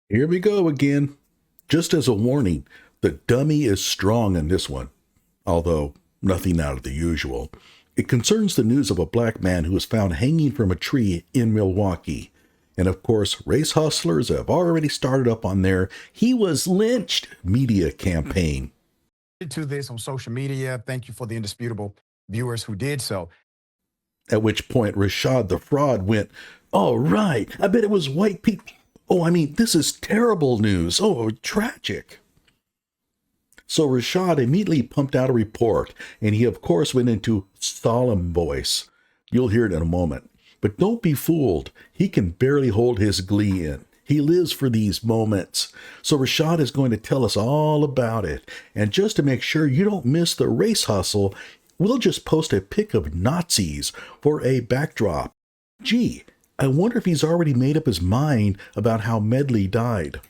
Here we go again. Just as a warning, the dummy is strong in this one, although nothing out of the usual. It concerns the news of a black man who was found hanging from a tree in Milwaukee. And of course, race hustlers have already started up on their "he was lynched" media campaign. To this on social media. Thank you for the indisputable viewers who did so. At which point Rashad the fraud went, "Oh, right, I bet it was white people. Oh, I mean, this is terrible news. Oh, tragic." So Rashad immediately pumped out a report, and he of course went into solemn voice. You'll hear it in a moment. But don't be fooled. He can barely hold his glee in. He lives for these moments. So Rashad is going to tell us all about it. And just to make sure you don't miss the race hustle, we'll just post a pic of Nazis for a backdrop. Gee, I wonder if he's already made up his mind about how Medley died.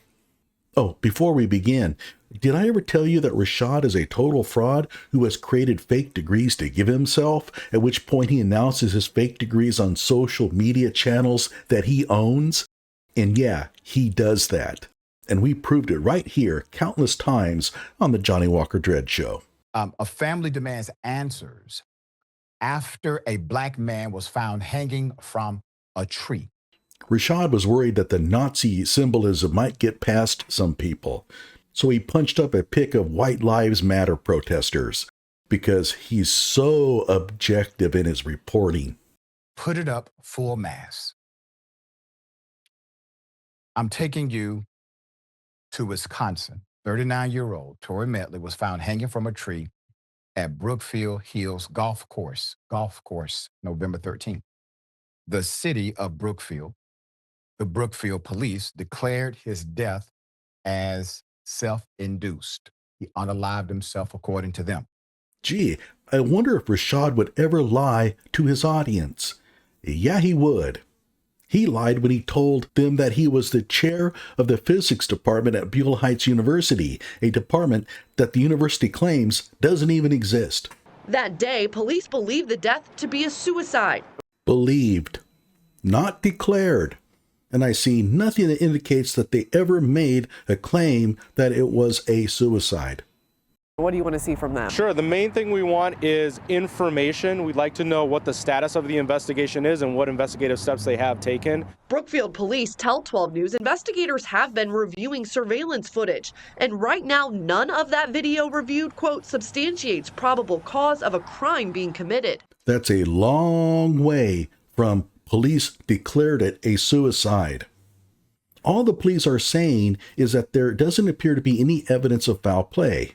Oh, before we begin, did I ever tell you that Rashad is a total fraud who has created fake degrees to give himself, at which point he announces his fake degrees on social media channels that he owns? And yeah, he does that. And we proved it right here countless times on the Johnny Walker Dredd Show. A family demands answers after a black man was found hanging from a tree. Rashad was worried that the Nazi symbolism might get past some people, so he punched up a pic of White Lives Matter protesters because he's so objective in his reporting. Put it up full mass. I'm taking you to Wisconsin. 39-year-old Trey Reed was found hanging from a tree at Brookfield Hills Golf Course, November 13th. The city of Brookfield, the Brookfield police declared his death as self-induced. He unalived himself according to them. Gee, I wonder if Rashad would ever lie to his audience. Yeah, he would. He lied when he told them that he was the chair of the physics department at Buell Heights University, a department that the university claims doesn't even exist. That day, police believed the death to be a suicide. Believed, not declared. And I see nothing that indicates that they ever made a claim that it was a suicide. What do you want to see from them? Sure. The main thing we want is information. We'd like to know what the status of the investigation is and what investigative steps they have taken. Brookfield police tell 12 News investigators have been reviewing surveillance footage. And right now, none of that video reviewed, quote, substantiates probable cause of a crime being committed. That's a long way from police declared it a suicide. All the police are saying is that there doesn't appear to be any evidence of foul play.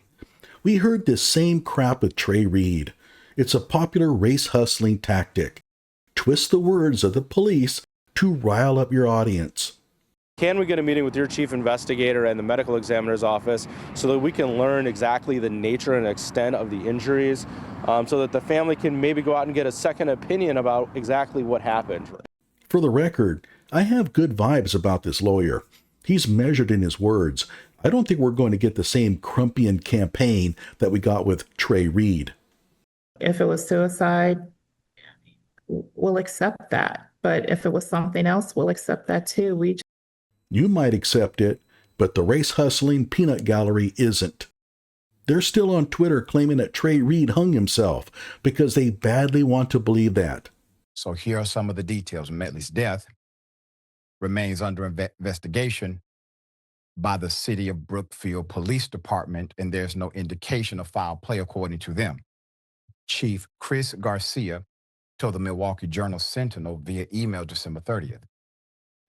We heard this same crap with Trey Reed. It's a popular race hustling tactic. Twist the words of the police to rile up your audience. Can we get a meeting with your chief investigator and the medical examiner's office so that we can learn exactly the nature and extent of the injuries, so that the family can maybe go out and get a second opinion about exactly what happened? For the record, I have good vibes about this lawyer. He's measured in his words. I don't think we're going to get the same Crumpian campaign that we got with Trey Reed. If it was suicide, we'll accept that. But if it was something else, we'll accept that too. You might accept it, but the race hustling peanut gallery isn't. They're still on Twitter claiming that Trey Reed hung himself because they badly want to believe that. So here are some of the details. Medley's death remains under investigation by the city of Brookfield Police Department, and there's no indication of foul play according to them. Chief Chris Garcia told the Milwaukee Journal-Sentinel via email December 30th.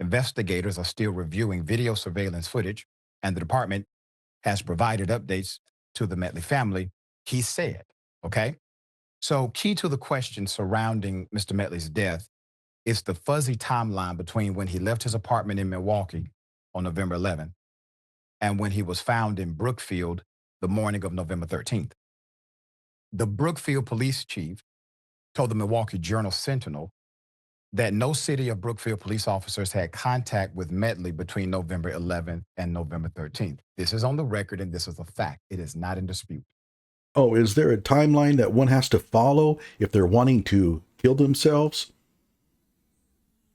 Investigators are still reviewing video surveillance footage, and the department has provided updates to the Medley family, he said, okay? So key to the question surrounding Mr. Medley's death is the fuzzy timeline between when he left his apartment in Milwaukee on November 11th and when he was found in Brookfield the morning of November 13th. The Brookfield police chief told the Milwaukee Journal-Sentinel that no city of Brookfield police officers had contact with Medley between November 11th and November 13th. This is on the record, and this is a fact. It is not in dispute. Oh, is there a timeline that one has to follow if they're wanting to kill themselves?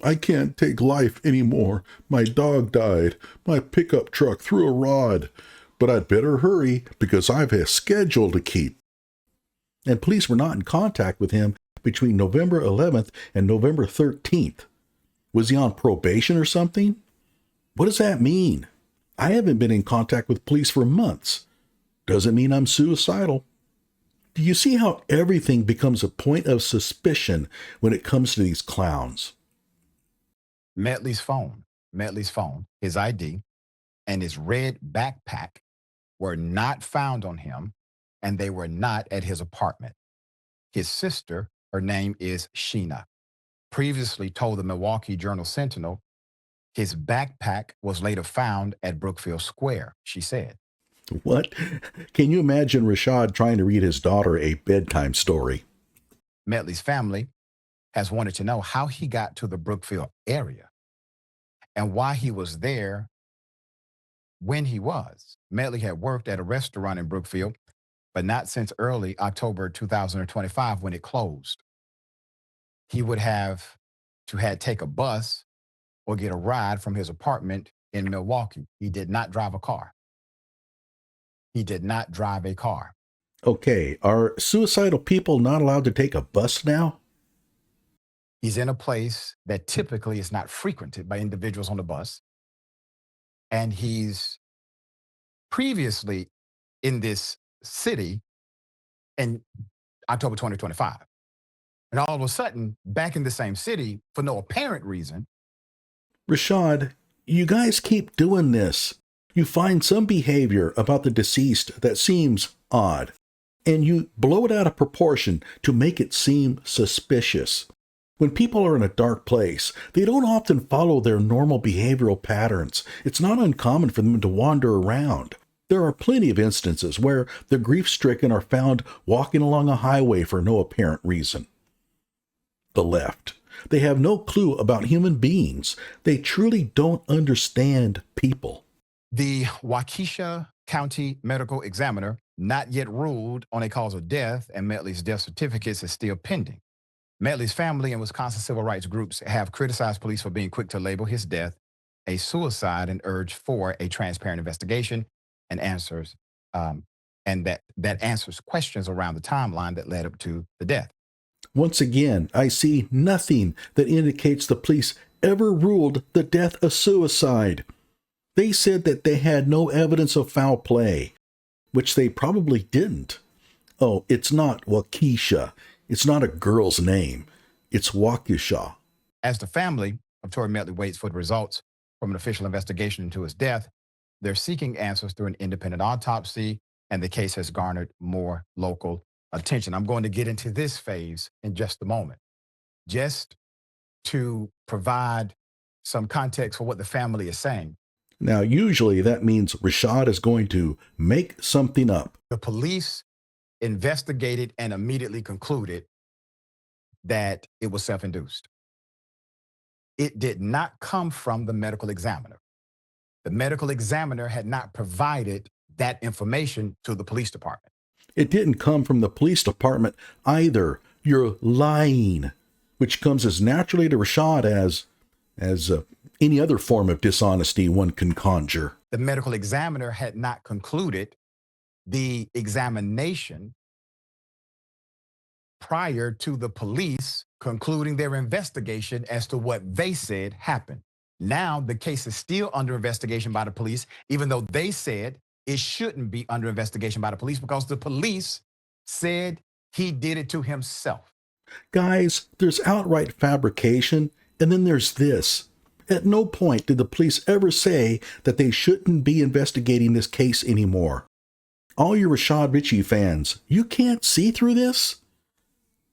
I can't take life anymore. My dog died. My pickup truck threw a rod. But I'd better hurry because I've a schedule to keep. And police were not in contact with him between November 11th and November 13th. Was he on probation or something? What does that mean? I haven't been in contact with police for months. Doesn't mean I'm suicidal. Do you see how everything becomes a point of suspicion when it comes to these clowns? Medley's phone, his ID, and his red backpack were not found on him, and they were not at his apartment. His sister, her name is Sheena, previously told the Milwaukee Journal-Sentinel his backpack was later found at Brookfield Square, she said. What? Can you imagine Rashad trying to read his daughter a bedtime story? Medley's family has wanted to know how he got to the Brookfield area and why he was there when he was. Medley had worked at a restaurant in Brookfield, but not since early October 2025 when it closed. He would have to take a bus or get a ride from his apartment in Milwaukee. He did not drive a car. Okay, are suicidal people not allowed to take a bus now? He's in a place that typically is not frequented by individuals on the bus. And he's previously in this city in October 2025. And all of a sudden, back in the same city for no apparent reason. Rashad, you guys keep doing this. You find some behavior about the deceased that seems odd, and you blow it out of proportion to make it seem suspicious. When people are in a dark place, they don't often follow their normal behavioral patterns. It's not uncommon for them to wander around. There are plenty of instances where the grief-stricken are found walking along a highway for no apparent reason. The left. They have no clue about human beings. They truly don't understand people. The Waukesha County Medical Examiner not yet ruled on a cause of death, and Medley's death certificates is still pending. Medley's family and Wisconsin civil rights groups have criticized police for being quick to label his death a suicide and urged for a transparent investigation and answers, and that answers questions around the timeline that led up to the death. Once again, I see nothing that indicates the police ever ruled the death a suicide. They said that they had no evidence of foul play, which they probably didn't. Oh, it's not Waukesha. It's not a girl's name. It's Waukesha. As the family of Tory Medley waits for the results from an official investigation into his death, they're seeking answers through an independent autopsy, and the case has garnered more local attention. I'm going to get into this phase in just a moment, just to provide some context for what the family is saying. Now, usually that means Rashad is going to make something up. The police investigated and immediately concluded that it was self-induced. It did not come from the medical examiner. The medical examiner had not provided that information to the police department. It didn't come from the police department either. You're lying, which comes as naturally to Rashad as any other form of dishonesty one can conjure. The medical examiner had not concluded the examination prior to the police concluding their investigation as to what they said happened. Now the case is still under investigation by the police, even though they said it shouldn't be under investigation by the police because the police said he did it to himself. Guys, there's outright fabrication, and then there's this. At no point did the police ever say that they shouldn't be investigating this case anymore. All you Rashad Richey fans, you can't see through this?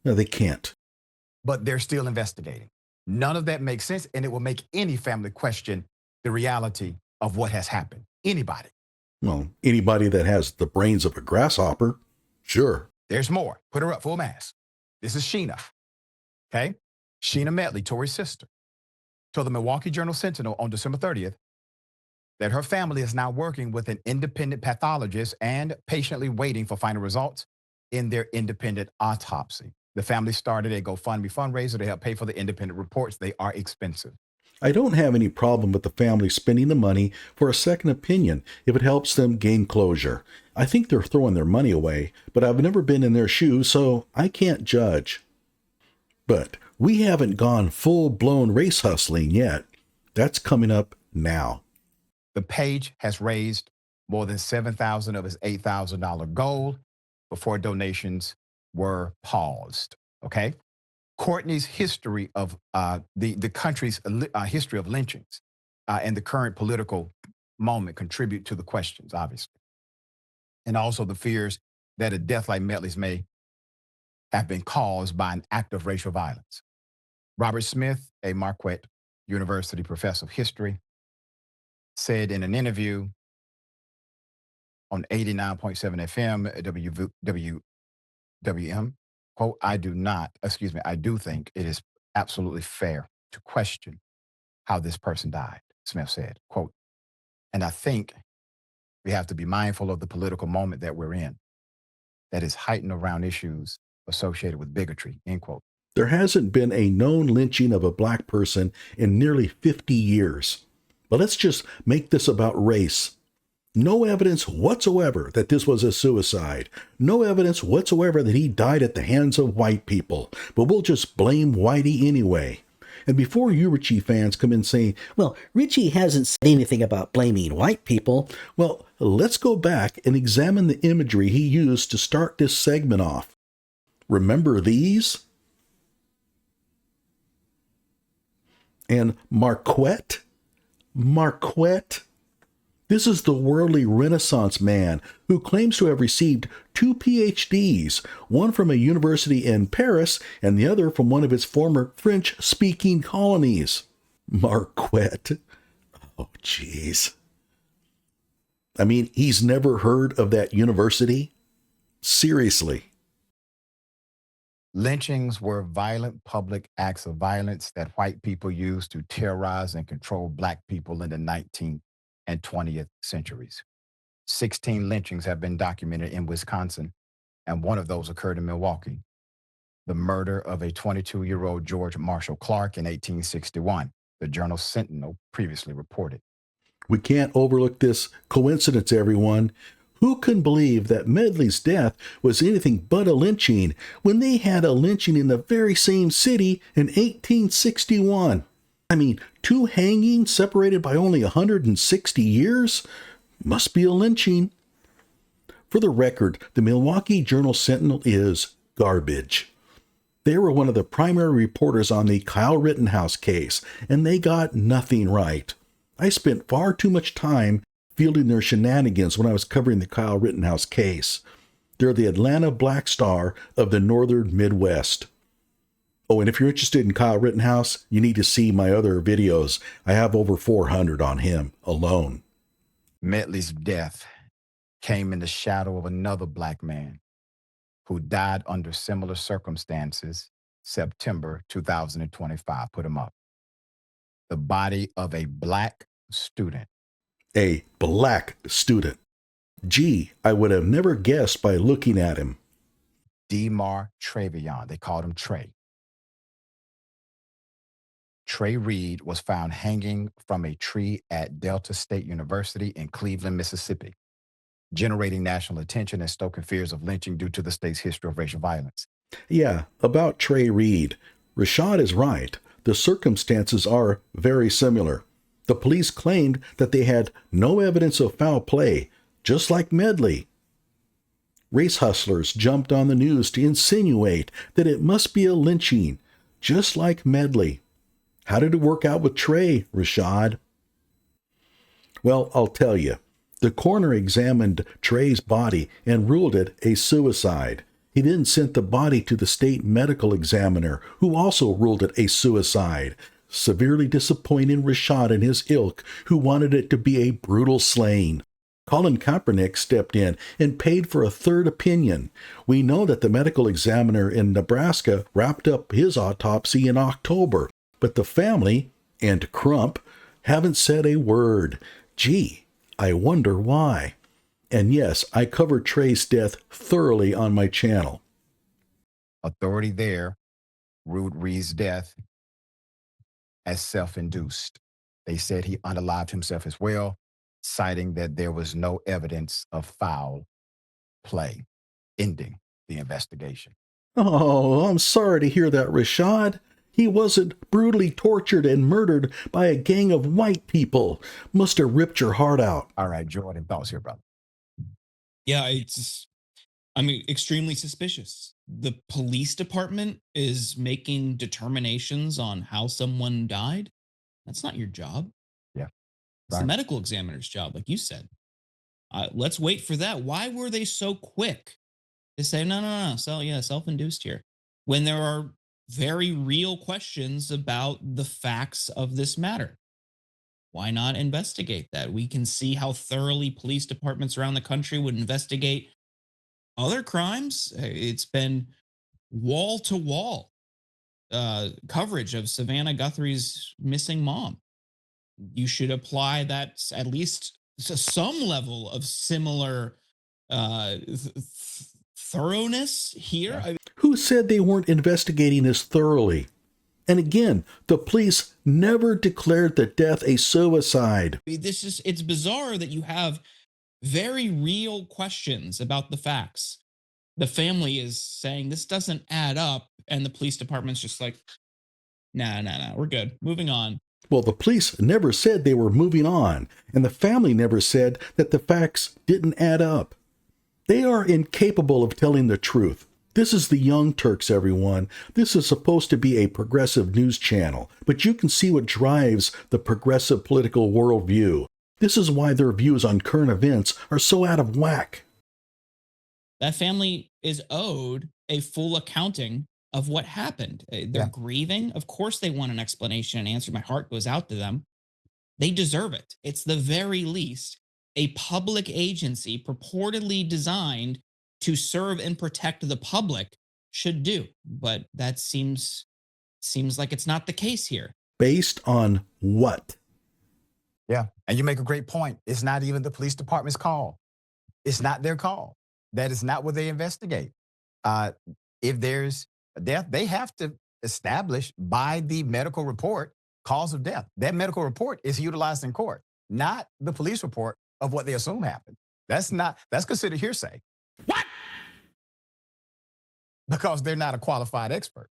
No, they can't. But they're still investigating. None of that makes sense, and it will make any family question the reality of what has happened. Anybody. Well, anybody that has the brains of a grasshopper, sure. There's more. Put her up full mass. This is Sheena. Okay? Sheena Medley, Tory's sister, told the Milwaukee Journal-Sentinel on December 30th that her family is now working with an independent pathologist and patiently waiting for final results in their independent autopsy. The family started a GoFundMe fundraiser to help pay for the independent reports. They are expensive. I don't have any problem with the family spending the money for a second opinion if it helps them gain closure. I think they're throwing their money away, but I've never been in their shoes, so I can't judge. But we haven't gone full-blown race hustling yet. That's coming up now. The page has raised more than $7,000 of his $8,000 goal before donations were paused. Okay. Courtney's history of the country's history of lynchings and the current political moment contribute to the questions, obviously. And also the fears that a death like Medley's may have been caused by an act of racial violence. Robert Smith, a Marquette University professor of history, said in an interview on 89.7 FM WM, quote, I do think it is absolutely fair to question how this person died, Smith said, quote, and I think we have to be mindful of the political moment that we're in that is heightened around issues associated with bigotry, end quote. There hasn't been a known lynching of a black person in nearly 50 years. But let's just make this about race. No evidence whatsoever that this was a suicide. No evidence whatsoever that he died at the hands of white people. But we'll just blame Whitey anyway. And before you Richey fans come in saying, well, Richey hasn't said anything about blaming white people. Well, let's go back and examine the imagery he used to start this segment off. Remember these? And Marquette? This is the worldly Renaissance man who claims to have received 2 PhDs, one from a university in Paris and the other from one of his former French-speaking colonies. Marquette. Oh, jeez. I mean, he's never heard of that university? Seriously. Lynchings were violent public acts of violence that white people used to terrorize and control black people in the 19th and 20th centuries. 16 lynchings have been documented in Wisconsin, and one of those occurred in Milwaukee. The murder of a 22-year-old George Marshall Clark in 1861, the Journal Sentinel previously reported. We can't overlook this coincidence, everyone. Who can believe that Medley's death was anything but a lynching when they had a lynching in the very same city in 1861? I mean, 2 hangings separated by only 160 years? Must be a lynching. For the record, the Milwaukee Journal Sentinel is garbage. They were one of the primary reporters on the Kyle Rittenhouse case, and they got nothing right. I spent far too much time fielding their shenanigans when I was covering the Kyle Rittenhouse case. They're the Atlanta Black Star of the Northern Midwest. Oh, and if you're interested in Kyle Rittenhouse, you need to see my other videos. I have over 400 on him alone. Medley's death came in the shadow of another black man who died under similar circumstances, September 2025. Put him up. The body of a black student. A black student. Gee, I would have never guessed by looking at him. Demar Trevion. They called him Trey. Trey Reed was found hanging from a tree at Delta State University in Cleveland, Mississippi, generating national attention and stoking fears of lynching due to the state's history of racial violence. Yeah, about Trey Reed. Rashad is right. The circumstances are very similar. The police claimed that they had no evidence of foul play, just like Medley. Race hustlers jumped on the news to insinuate that it must be a lynching, just like Medley. How did it work out with Trey, Rashad? Well, I'll tell you. The coroner examined Trey's body and ruled it a suicide. He then sent the body to the state medical examiner, who also ruled it a suicide, severely disappointing Rashad and his ilk, who wanted it to be a brutal slaying. Colin Kaepernick stepped in and paid for a third opinion. We know that the medical examiner in Nebraska wrapped up his autopsy in October, but the family and Crump haven't said a word. Gee, I wonder why. And yes, I covered Trey's death thoroughly on my channel. Authority there ruled Reed's death as self-induced. They said he unalived himself as well, citing that there was no evidence of foul play, ending the investigation. Oh, I'm sorry to hear that, Rashad. He wasn't brutally tortured and murdered by a gang of white people. Must have ripped your heart out. All right, Jordan, thoughts here, brother? Yeah, I'm extremely suspicious. The police department is making determinations on how someone died. That's not your job. Yeah. It's the medical examiner's job, like you said. Let's wait for that. Why were they so quick to say, no, self-induced here, when there are very real questions about the facts of this matter? Why not investigate that? We can see how thoroughly police departments around the country would investigate other crimes. It's been wall to wall coverage of Savannah Guthrie's missing mom. You should apply that at least to some level of similar thoroughness here. Yeah. Who said they weren't investigating this thoroughly? And again, the police never declared the death a suicide. It's bizarre that you have very real questions about the facts. The family is saying this doesn't add up, and the police department's just like, nah, we're good. Moving on. Well, the police never said they were moving on, and the family never said that the facts didn't add up. They are incapable of telling the truth. This is the Young Turks, everyone. This is supposed to be a progressive news channel, but you can see what drives the progressive political worldview. This is why their views on current events are so out of whack. That family is owed a full accounting of what happened. They're grieving. Of course they want an explanation and answer. My heart goes out to them. They deserve it. It's the very least a public agency purportedly designed to serve and protect the public should do. But that seems like it's not the case here. Based on what? Yeah, and you make a great point. It's not even the police department's call. It's not their call. That is not what they investigate. If there's death, they have to establish by the medical report cause of death. That medical report is utilized in court, not the police report of what they assume happened. That's considered hearsay. What? Because they're not a qualified expert.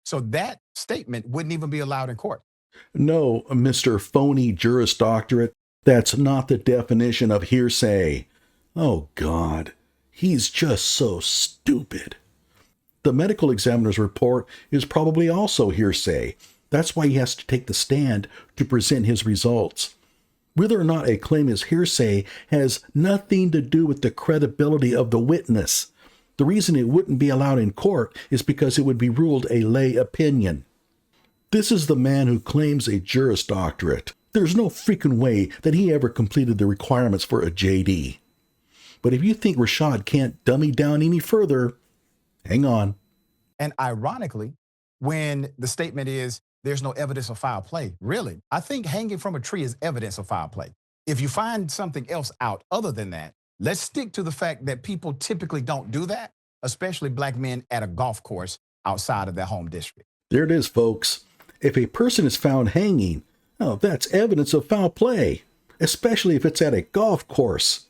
So that statement wouldn't even be allowed in court. No, Mr. Phony Juris Doctorate, that's not the definition of hearsay. Oh, God, he's just so stupid. The medical examiner's report is probably also hearsay. That's why he has to take the stand to present his results. Whether or not a claim is hearsay has nothing to do with the credibility of the witness. The reason it wouldn't be allowed in court is because it would be ruled a lay opinion. This is the man who claims a Juris Doctorate. There's no freaking way that he ever completed the requirements for a JD. But if you think Rashad can't dummy down any further, hang on. And ironically, when the statement is there's no evidence of foul play, really, I think hanging from a tree is evidence of foul play. If you find something else out other than that, let's stick to the fact that people typically don't do that, especially black men at a golf course outside of their home district. There it is, folks. If a person is found hanging, oh, that's evidence of foul play, especially if it's at a golf course.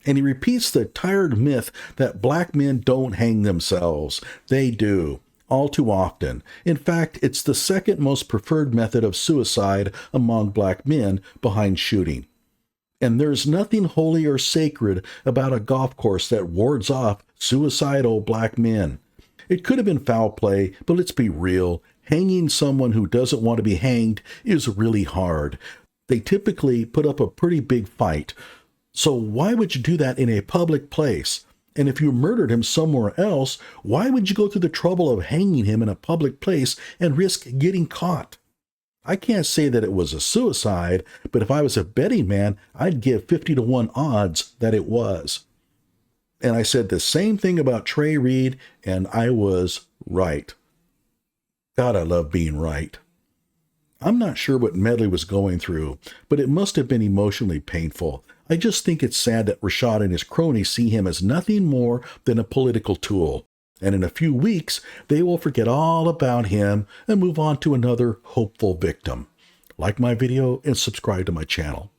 And he repeats the tired myth that black men don't hang themselves. They do, all too often. In fact, it's the second most preferred method of suicide among black men behind shooting. And there's nothing holy or sacred about a golf course that wards off suicidal black men. It could have been foul play, but let's be real. Hanging someone who doesn't want to be hanged is really hard. They typically put up a pretty big fight. So why would you do that in a public place? And if you murdered him somewhere else, why would you go through the trouble of hanging him in a public place and risk getting caught? I can't say that it was a suicide, but if I was a betting man, I'd give 50-1 odds that it was. And I said the same thing about Trey Reed, and I was right. God, I love being right. I'm not sure what Medley was going through, but it must have been emotionally painful. I just think it's sad that Rashad and his cronies see him as nothing more than a political tool. And in a few weeks, they will forget all about him and move on to another hopeful victim. Like my video and subscribe to my channel.